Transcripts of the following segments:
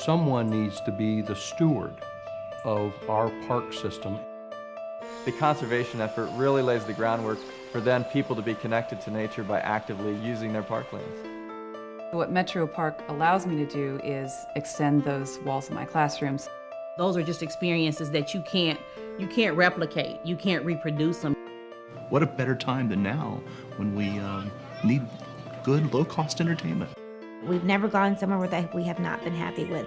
Someone needs to be the steward of our park system. The conservation effort really lays the groundwork for then people to be connected to nature by actively using their parklands. What Metro Park allows me to do is extend those walls of my classrooms. Those are just experiences that you can't replicate, you can't reproduce them. What a better time than now when we need good, low-cost entertainment. We've never gone somewhere that we have not been happy with.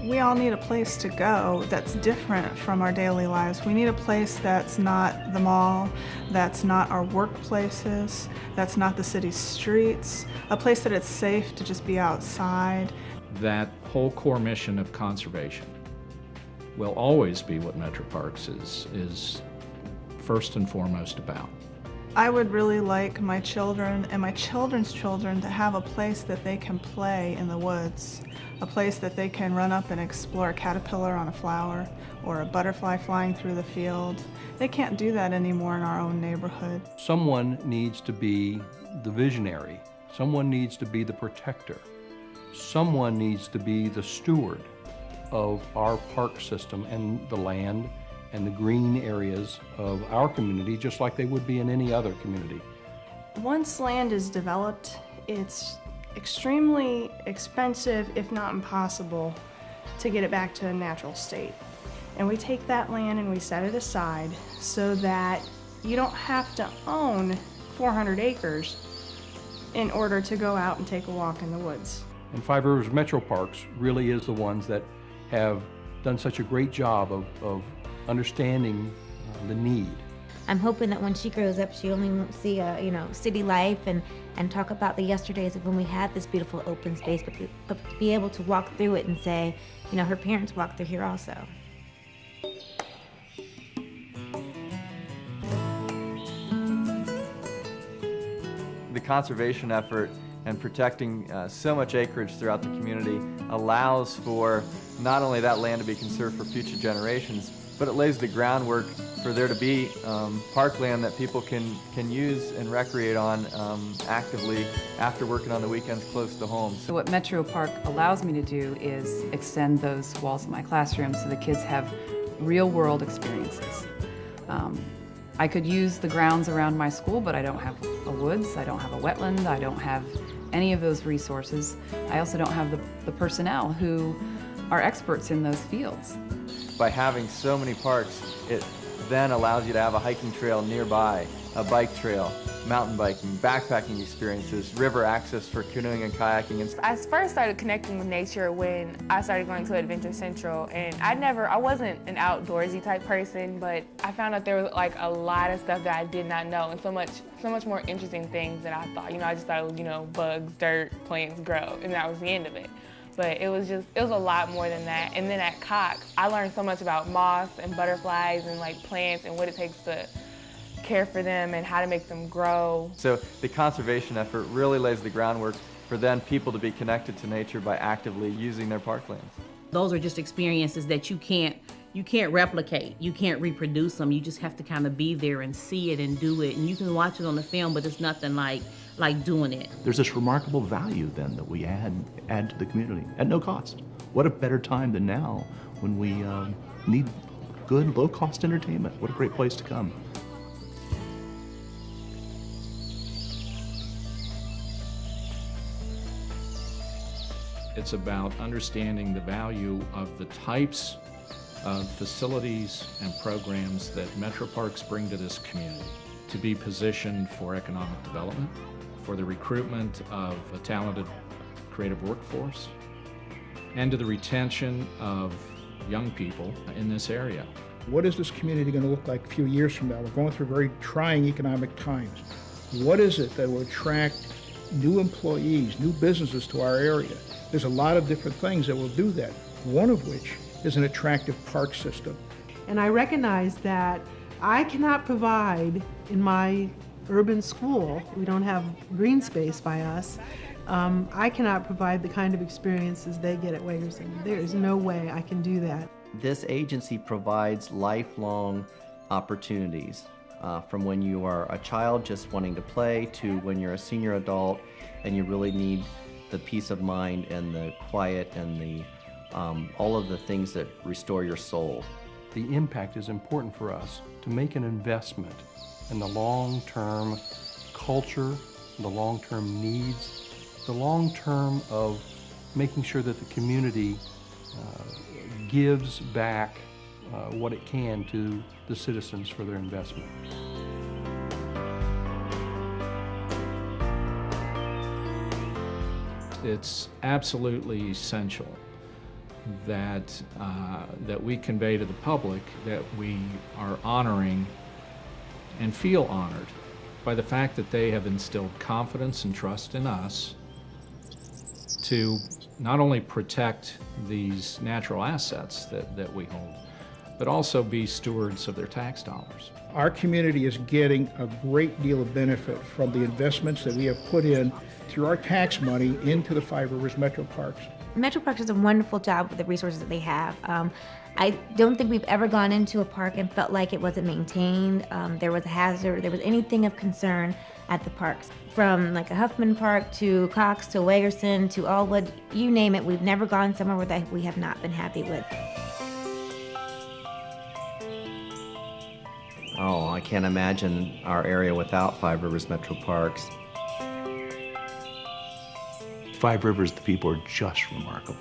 We all need a place to go that's different from our daily lives. We need a place that's not the mall, that's not our workplaces, that's not the city's streets, a place that it's safe to just be outside. That whole core mission of conservation will always be what MetroParks is first and foremost about. I would really like my children and my children's children to have a place that they can play in the woods, a place that they can run up and explore a caterpillar on a flower or a butterfly flying through the field. They can't do that anymore in our own neighborhood. Someone needs to be the visionary. Someone needs to be the protector. Someone needs to be the steward of our park system and the land and the green areas of our community, just like they would be in any other community. Once land is developed, it's extremely expensive, if not impossible, to get it back to a natural state. And we take that land and we set it aside so that you don't have to own 400 acres in order to go out and take a walk in the woods. And Five Rivers MetroParks really is the ones that have done such a great job of understanding the need. I'm hoping that when she grows up, she only won't see city life and talk about the yesterdays of when we had this beautiful open space, but to be able to walk through it and say, her parents walked through here also. The conservation effort and protecting so much acreage throughout the community allows for not only that land to be conserved for future generations, but it lays the groundwork for there to be parkland that people can use and recreate on actively after working on the weekends close to home. So what Metro Park allows me to do is extend those walls of my classroom so the kids have real-world experiences. I could use the grounds around my school, but I don't have a woods, I don't have a wetland, I don't have any of those resources. I also don't have the personnel who are experts in those fields. By having so many parks, it then allows you to have a hiking trail nearby, a bike trail, mountain biking, backpacking experiences, river access for canoeing and kayaking. I first started connecting with nature when I started going to Adventure Central, and I wasn't an outdoorsy type person, but I found out there was like a lot of stuff that I did not know, and so much more interesting things than I thought. I just thought it was, bugs, dirt, plants grow, and that was the end of it. But it was a lot more than that. And then at Cox, I learned so much about moths and butterflies and plants and what it takes to care for them and how to make them grow. So the conservation effort really lays the groundwork for then people to be connected to nature by actively using their parklands. Those are just experiences that you can't replicate, you can't reproduce them. You just have to kind of be there and see it and do it. And you can watch it on the film, but it's nothing like doing it. There's this remarkable value then that we add to the community at no cost. What a better time than now when we need good, low-cost entertainment. What a great place to come. It's about understanding the value of the types of facilities and programs that MetroParks bring to this community to be positioned for economic development, for the recruitment of a talented creative workforce, and to the retention of young people in this area. What is this community going to look like a few years from now? We're going through very trying economic times. What is it that will attract new employees, new businesses to our area? There's a lot of different things that will do that, one of which is an attractive park system. And I recognize that I cannot provide in my urban school, we don't have green space by us, I cannot provide the kind of experiences they get at Wagerson. There is no way I can do that. This agency provides lifelong opportunities from when you are a child just wanting to play to when you're a senior adult and you really need the peace of mind and the quiet and the all of the things that restore your soul. The impact is important for us to make an investment in the long-term culture, the long-term needs, the long-term of making sure that the community gives back what it can to the citizens for their investment. It's absolutely essential that that we convey to the public that we are honoring and feel honored by the fact that they have instilled confidence and trust in us to not only protect these natural assets that we hold, but also be stewards of their tax dollars. Our community is getting a great deal of benefit from the investments that we have put in through our tax money into the 5 Rivers MetroParks. MetroParks does a wonderful job with the resources that they have. I don't think we've ever gone into a park and felt like it wasn't maintained. There was a hazard, there was anything of concern at the parks. From like a Huffman Park to Cox to Wagerson to Allwood, you name it, we've never gone somewhere where that we have not been happy with. Oh, I can't imagine our area without 5 Rivers MetroParks. 5 Rivers, the people are just remarkable.